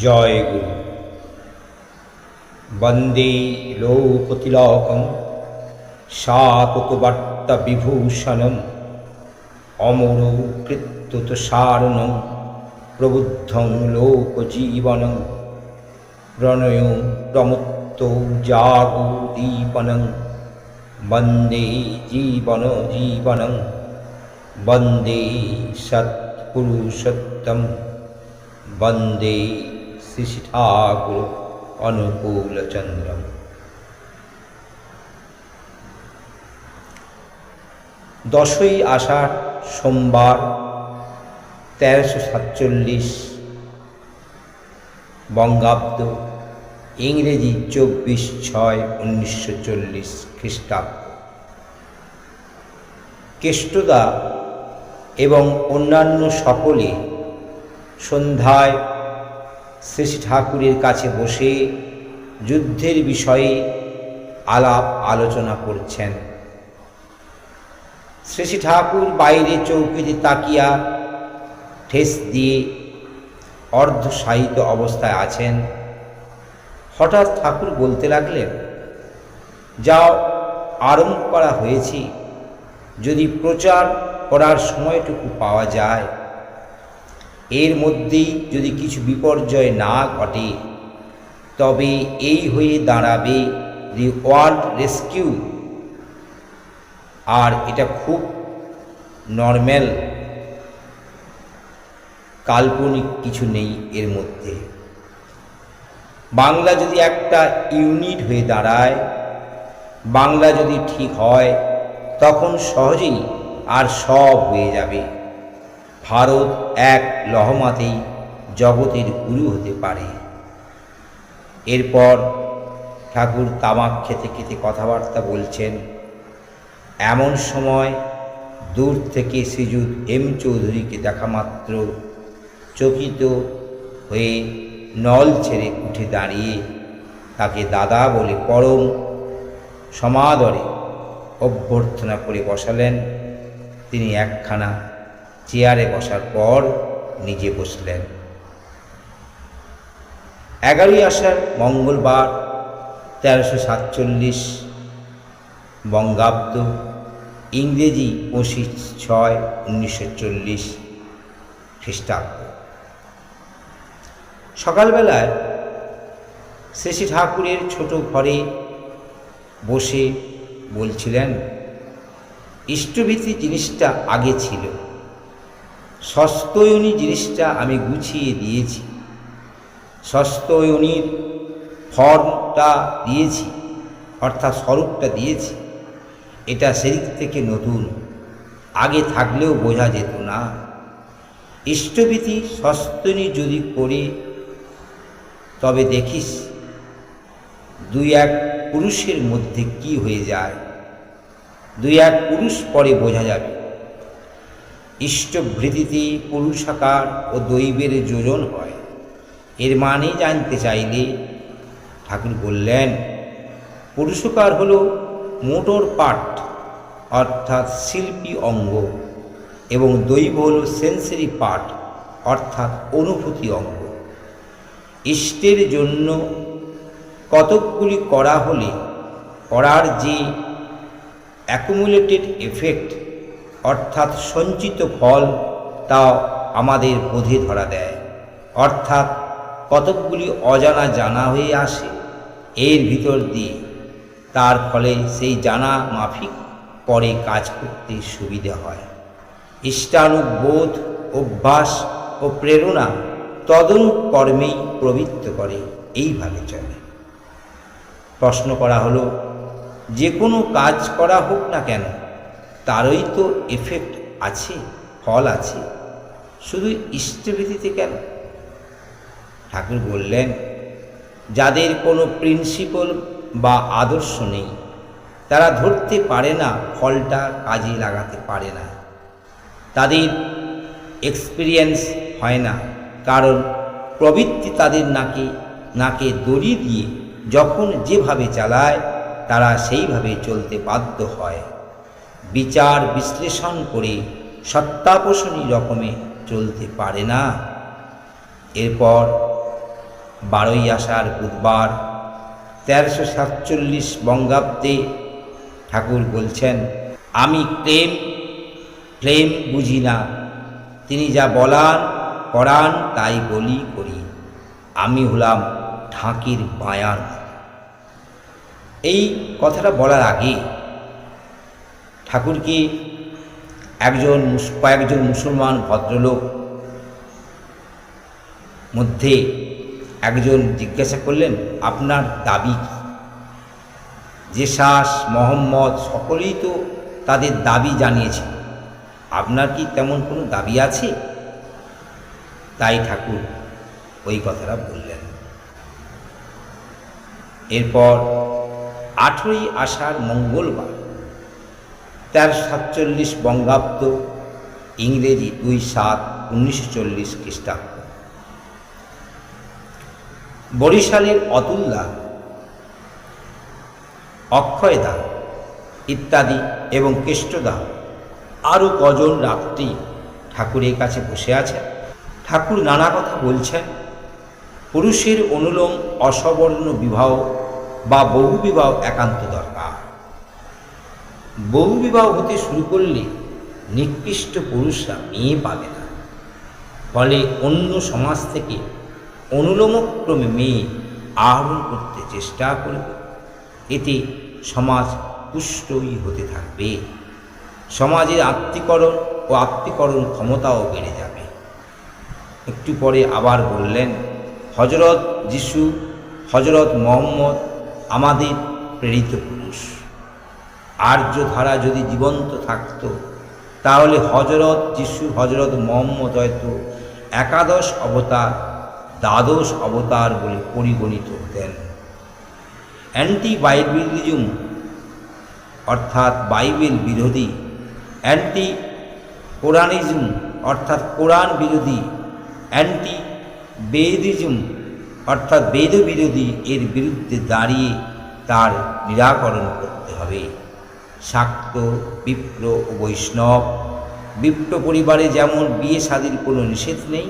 জয় গুরু। বন্দে লোকতিলকম শাততবার্তা বিভূষণম অমর কৃত্যুতসারণং প্রবুদ্ধং লোকজীবনং প্রণয় প্রমুক্ত জাগোদীপনং বন্দে জীবনং বন্দে সৎপুরুষোত্তম বন্দে শ্রী ঠাকুর অনুকূলচন্দ্রম। দশই আষাঢ় সোমবার 1347 বঙ্গাব্দ, ইংরেজি 24/6/1940 খ্রিস্টাব্দ। কেষ্টদা এবং অন্যান্য সকলে সন্ধ্যায় শ্রী ঠাকুরের কাছে বসে যুদ্ধের বিষয়ে আলাপ আলোচনা করছেন। শ্রী ঠাকুর বাইরে চৌকিতে তাকিয়া ঠেস দিয়ে অর্ধশায়িত অবস্থায় আছেন। হঠাৎ ঠাকুর বলতে লাগলেন, যা আরম্ভ করা হয়েছে যদি প্রচার করার সময়টুকু পাওয়া যায়, এর মধ্যেই যদি কিছু বিপর্যয় না ঘটে, তবে এই হয়ে দাঁড়াবে দি ওয়ার্ল্ড রেস্কিউ। আর এটা খুব নর্মাল, কাল্পনিক কিছু নেই এর মধ্যে। বাংলা যদি একটা ইউনিট হয়ে দাঁড়ায়, বাংলা যদি ঠিক হয়, তখন সহজেই আর সব হয়ে যাবে। ভারত এক লহমাতেই জগতের গুরু হতে পারে। এরপর ঠাকুর তামাক খেতে খেতে কথাবার্তা বলছেন। এমন সময় দূর থেকে শ্রীযুত এম চৌধুরীকে দেখা মাত্র চকিত হয়ে নল ছেড়ে উঠে দাঁড়িয়ে তাকে দাদা বলে পরম সমাদরে অভ্যর্থনা করে বসালেন। তিনি একখানা চেয়ারে বসার পর নিজে বসলেন। 11ই আষাঢ় মঙ্গলবার 1347 বঙ্গাব্দ, ইংরেজি 25/6/1940 খ্রিস্টাব্দ। সকালবেলায় শ্রী ঠাকুরের ছোট ঘরে বসে বলছিলেন, ইষ্টভীতি জিনিসটা আগে ছিল, ষষ্ঠয়নী জিনিসটা আমি গুছিয়ে দিয়েছি, ষষ্ঠয়নীর ফর্মটা দিয়েছি, অর্থাৎ স্বরূপটা দিয়েছি। এটা সেদিক থেকে নতুন, আগে থাকলেও বোঝা যেত না। ইষ্টভীতি ষষ্ঠয়নী যদি করে, তবে দেখিস 2-1 পুরুষের মধ্যে কি হয়ে যায়, 2-1 পুরুষ পরে বোঝা যাবে। ইষ্টভৃতিতে পুরুষাকার ও দৈবের যোজন হয়। এর মানে জানতে চাইলে ঠাকুর বললেন, পুরুষকার হলো মোটর পার্ট অর্থাৎ শিল্পী অঙ্গ, এবং দৈব হল সেন্সারি পার্ট অর্থাৎ অনুভূতি অঙ্গ। ইষ্টের জন্য কতকগুলি করা হলে করার যে অ্যাকুমুলেটেড এফেক্ট অর্থাৎ সঞ্চিত ফল, তা আমাদের বোধে ধরা দেয়। অর্থাৎ কতকগুলি অজানা জানা হয়ে আসে এর ভিতর দিয়ে, তার ফলে সেই জানা মাফিক পরে কাজ করতে সুবিধা হয়। ইষ্টানুবোধ, অভ্যাস ও প্রেরণা তদনুকর্মেই প্রবৃত্ত করে, এইভাবে চলে। প্রশ্ন করা হলো, যে কোনো কাজ করা হোক না কেন, তারই তো এফেক্ট আছে, ফল আছে, শুধু ইষ্টভীতিতে কেন? ঠাকুর বললেন, যাদের কোনো প্রিন্সিপাল বা আদর্শ নেই, তারা ধরতে পারে না, ফলটা কাজে লাগাতে পারে না, তাদের এক্সপিরিয়েন্স হয় না। কারণ প্রবৃত্তি তাদের নাকে দড়ি দিয়ে যখন যেভাবে চালায়, তারা সেইভাবে চলতে বাধ্য হয়। বিচার বিশ্লেষণ করে সত্যাপোষণী রকমে চলতে পারে না। এরপর 12ই আষাঢ় বুধবার 1347 বঙ্গাব্দে ঠাকুর বলছেন, আমি প্রেম বুঝি না, তিনি যা বলান করান তাই বলি করি, আমি হলাম ঢাকির বায়ান। এই কথাটা বলার আগে ঠাকুরকে কয়েকজন মুসলমান ভদ্রলোক মধ্যে একজন জিজ্ঞাসা করলেন, আপনার দাবি কি? জেসাস, মোহাম্মদ সকলেই তো তাদের দাবি জানিয়েছে, আপনার কি তেমন কোনো দাবি আছে? তাই ঠাকুর ওই কথাটা বললেন। এরপর 18ই আষাঢ় মঙ্গলবার 1347 বঙ্গাব্দ, ইংরেজি 2/7/1940 খ্রিস্টাব্দ, বরিশালের অতুল্লা, অক্ষয়দা ইত্যাদি এবং কেষ্টদা আরও কজন রাত্রি ঠাকুরের কাছে বসে আছেন। ঠাকুর নানা কথা বলছেন। পুরুষের অনুলোম অসবর্ণ বিবাহ বা বহু বিবাহ একান্ত দরকার। বহু বিবাহ হতে শুরু করলে নিকৃষ্ট পুরুষরা মেয়ে পাবে না, ফলে অন্য সমাজ থেকে অনুলোমক্রমে মেয়ে আহরণ করতে চেষ্টা করবে। এতে সমাজ পুষ্টই হতে থাকবে, সমাজের আত্মীকরণ ও আত্মীকরণ ক্ষমতাও বেড়ে যাবে। একটু পরে আবার বললেন, হজরত যিশু, হজরত মোহাম্মদ আমাদের প্রেরিত পুরুষ। আর্য ধারা যদি জীবন্ত থাকত তাহলে হজরত যিশু, হজরত মোহাম্মদ হয়তো একাদশ অবতার, দ্বাদশ অবতার বলে পরিগণিত হতেন। অ্যান্টি বাইবেলিজম অর্থাৎ বাইবেল বিরোধী, অ্যান্টি কোরআনিজম অর্থাৎ কোরআন বিরোধী, অ্যান্টি বেদিজম অর্থাৎ বেদ বিরোধী এর বিরুদ্ধে দাঁড়িয়ে তার নিরাকরণ করতে হবে। শাক্ত, বিপ্র ও বৈষ্ণব, বিপ্র পরিবারে যেমন বিয়ে শাদীর কোনো নিষেধ নেই,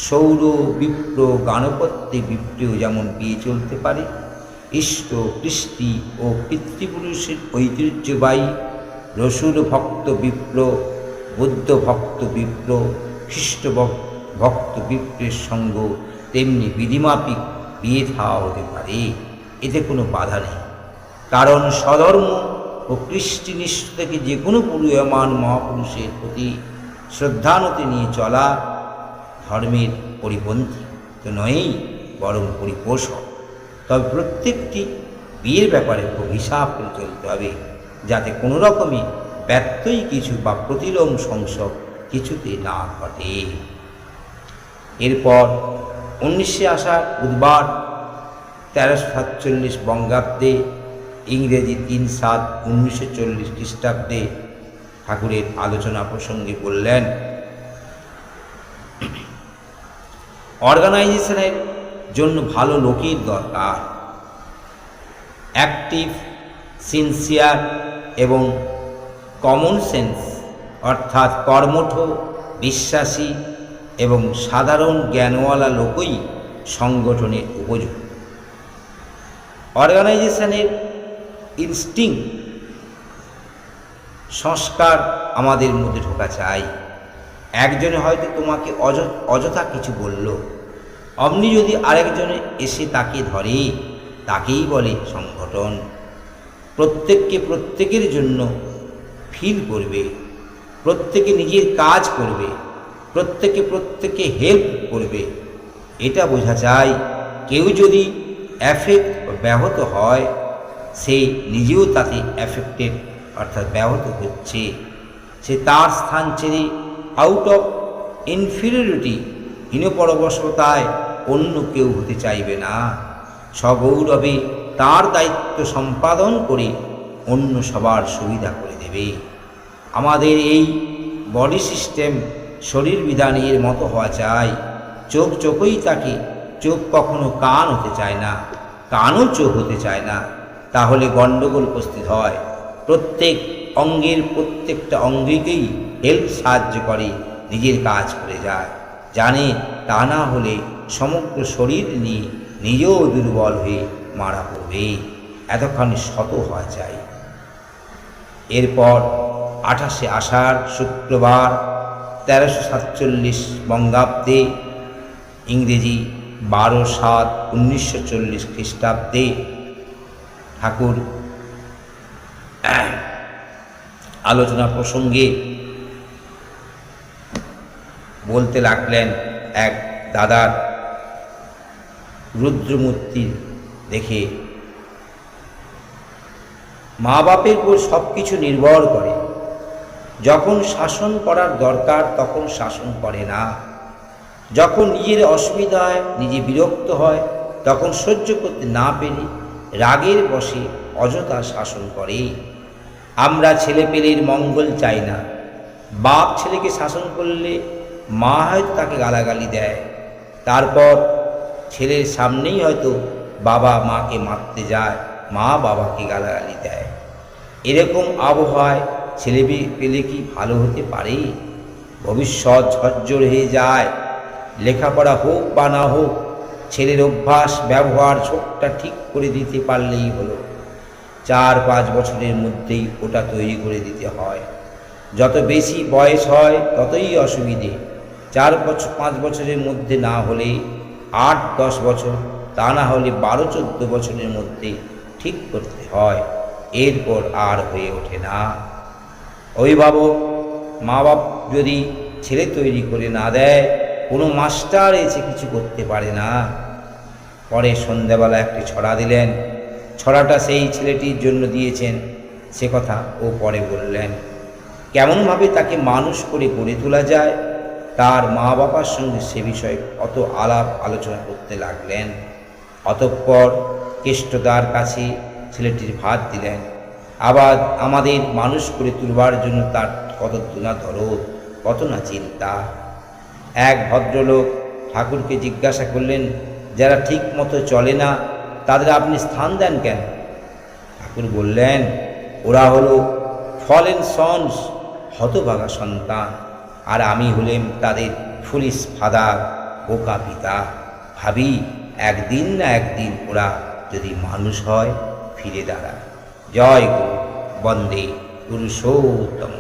সৌর, বিপ্র, গাণপত্যে বিপ্রেও যেমন বিয়ে চলতে পারে। ইষ্ট, কৃষ্টি ও পিতৃপুরুষের ঐতিহ্যবাহী রসুল ভক্ত বিপ্র, বুদ্ধ ভক্ত বিপ্র, খ্রিস্ট ভক্ত বিপ্রের সঙ্গ তেমনি বিধিমাফিক বিয়ে থাওয়া হতে পারে, এতে কোনো বাধা নেই। কারণ স্বধর্ম ও কৃষ্টিনিষ্ঠ থেকে যে কোনো পুরীয়মান মহাপুরুষের প্রতি শ্রদ্ধানতি নিয়ে চলা ধর্মের পরিপন্থী তো নয়ই, বরং পরিপোষক। তবে প্রত্যেকটি বিয়ের ব্যাপারে খুব হিসাব করে চলতে হবে, যাতে কোনো রকমই ব্যত্যয় কিছু বা প্রতিলোম সংসব কিছুতে না ঘটে। এরপর 19শে আষাঢ় বুধবার 1347 বঙ্গাব্দে, ইংরেজি 3/7/1940 খ্রিস্টাব্দে ঠাকুরের আলোচনা প্রসঙ্গে বললেন, অর্গানাইজেশনের জন্য ভালো লোকের দরকার, অ্যাক্টিভ, সিনসিয়ার এবং কমন সেন্স অর্থাৎ কর্মঠ, বিশ্বাসী এবং সাধারণ জ্ঞানওয়ালা লোকই সংগঠনের উপযুক্ত। অর্গানাইজেশনের ইনস্টিংক্ট, সংস্কার আমাদের মধ্যে ঢোকা চাই। একজনে হয়তো তোমাকে অযথা কিছু বলল, অমনি যদি আরেকজনে এসে তাকে ধরে, তাকেই বলে সংগঠন। প্রত্যেককে প্রত্যেকের জন্য ফিল করবে, প্রত্যেকে নিজের কাজ করবে, প্রত্যেকে হেল্প করবে, এটা বোঝা যায়। কেউ যদি অ্যাফেক্ট ব্যাহত হয়, সে নিজেও তাতে অ্যাফেক্টেড অর্থাৎ ব্যাহত হচ্ছে। সে তার স্থান ছেড়ে আউট অফ ইনফিরিয়রিটি, হীনপরবশতায় অন্য কেউ হতে চাইবে না। সগৌরবে তার দায়িত্ব সম্পাদন করে অন্য সবার সুবিধা করে দেবে। আমাদের এই বডি সিস্টেম শরীর বিধানের মতো হওয়া চাই। চোখই তাকে, চোখ কখনো কান হতে চায় না, কানও চোখ হতে চায় না, তাহলে গণ্ডগোল উপস্থিত হয়। প্রত্যেক অঙ্গের প্রত্যেকটা অঙ্গকেই হেল্প সাহায্য করে, নিজের কাজ করে যায়, জানে তা না হলে সমগ্র শরীর নিয়ে নিজেও দুর্বল হয়ে মারা পড়বে, এতখানি শত হওয়া চাই। এরপর 28শে আষাঢ় শুক্রবার 1347 বঙ্গাব্দে, ইংরেজি 12/7/1940 খ্রিস্টাব্দে ঠাকুর আলোচনা প্রসঙ্গে বলতে লাগলেন, এক দাদার রুদ্রমূর্তি দেখে মা বাপের উপর সব কিছু নির্ভর করে। যখন শাসন করার দরকার তখন শাসন করে না, যখন নিজের অসুবিধা হয়, নিজে বিরক্ত হয়, তখন সহ্য করতে না পেরে রাগের বশে অযথা শাসন করে। আমরা ছেলেপেলের মঙ্গল চাই না। বাপ ছেলেকে শাসন করলে মা হয়তো তাকে গালাগালি দেয়, তারপর ছেলের সামনেই হয়তো বাবা মাকে মারতে যায়, মা বাবাকে গালাগালি দেয়। এরকম আবহাওয়ায় ছেলে পেলে কি ভালো হতে পারে? ভবিষ্যৎ ঝরঝর হয়ে যায়। লেখাপড়া হোক বা না হোক, ছেলের অভ্যাস ব্যবহার ছোটটা ঠিক করে দিতে পারলেই হলো। 4-5 বছরের মধ্যেই ওটা তৈরি করে দিতে হয়। যত বেশি বয়স হয় ততই অসুবিধে। 4-5 বছরের মধ্যে না হলে 8-10 বছর, তা না হলে 12-14 বছরের মধ্যে ঠিক করতে হয়। এরপর আর হয়ে ওঠে না। অভিভাবক মা বাপ যদি ছেলে তৈরি করে না দেয়, কোনো মাস্টার এসে কিছু করতে পারে না। পরে সন্ধ্যাবেলা একটি ছড়া দিলেন। ছড়াটা সেই ছেলেটির জন্য দিয়েছেন, সে কথা ও পরে বললেন। কেমনভাবে তাকে মানুষ করে গড়ে তোলা যায়, তার মা বাবার সঙ্গে সে বিষয়ে অত আলাপ আলোচনা করতে লাগলেন। অতঃপর কেষ্টদার কাছে ছেলেটির ভাত দিলেন। আবার আমাদের মানুষ করে তুলবার জন্য তার কত না দরদ, কত না চিন্তা। এক ভদ্রলোক ঠাকুরকে জিজ্ঞাসা করলেন, যারা ঠিক মতো চলে না তাদের আপনি স্থান দেন কেন? ঠাকুর বললেন, ওরা হলো ফলেন সন্স, হতভাগা সন্তান, আর আমি হলেম তাদের ফুলিশ ফাদার, বোকা পিতা। ভাবি একদিন না একদিন ওরা যদি মানুষ হয়, ফিরে দাঁড়ায়। জয় গুরু, বন্দে পুরুষোত্তম।